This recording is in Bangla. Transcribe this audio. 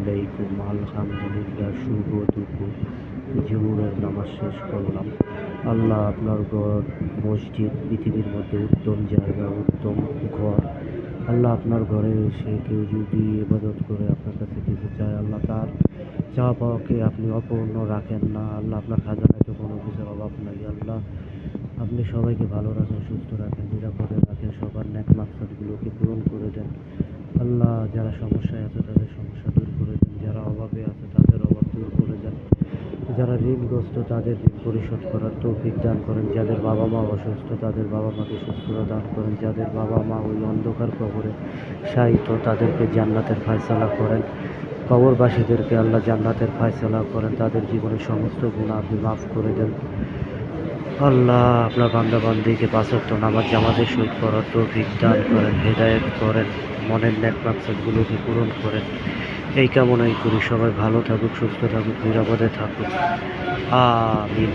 আলাইকুম। আলহামদুলিল্লাহ, শুভ দুপুর। জোহরের নামাজ শেষ করলাম। আল্লাহ, আপনার ঘর মসজিদ পৃথিবীর মধ্যে উত্তম জায়গা, উত্তম ঘর। আল্লাহ, আপনার ঘরে এসে কেউ যদি ইবাদত করে আপনার কাছে কিছু চায়, আল্লাহ তার চাওয়া পাওয়াকে আপনি অপূর্ণ রাখেন না। আল্লাহ, আপনার খাজানায় তো কোনো কিছুর অভাব নাই। আল্লাহ, আপনি সবাইকে ভালো রাখেন, সুস্থ রাখেন, নিরাপদে রাখেন, সবার নেক মাকসাদগুলোকে পূরণ করে দেন। আল্লাহ, যারা সমস্যায় আছে তাদের সমস্যা দূর করে দেন, যারা অভাবে আছে তাদের অভাব দূর করে দেন, যারা ঋণগ্রস্ত তাদের ঋণ পরিশোধ করার তৌফিক দান করেন, যাদের বাবা মা অসুস্থ তাদের বাবা মাকে সুস্থতা দান করেন, যাদের বাবা মা ওই অন্ধকার কবরে শায়িত তাদেরকে জান্নাতের ফয়সালা করেন, কবরবাসীদেরকে আল্লাহ জান্নাতের ফয়সালা করেন, তাদের জীবনের সমস্ত গুনাহ আপনি মাফ করে দেন। আল্লাহ, আপনার বান্দা বান্দিকে পাঁচ ওয়াক্ত নামাজ জামাতের সহিত পড়ার তৌফিক দান করেন, হেদায়েত করেন, মনের নেক মাকসাদগুলোকে পূরণ করেন। এই কামনাই করি, সবাই ভালো থাকুক, সুস্থ থাকুক, নিরাপদে থাকুক। আমিন।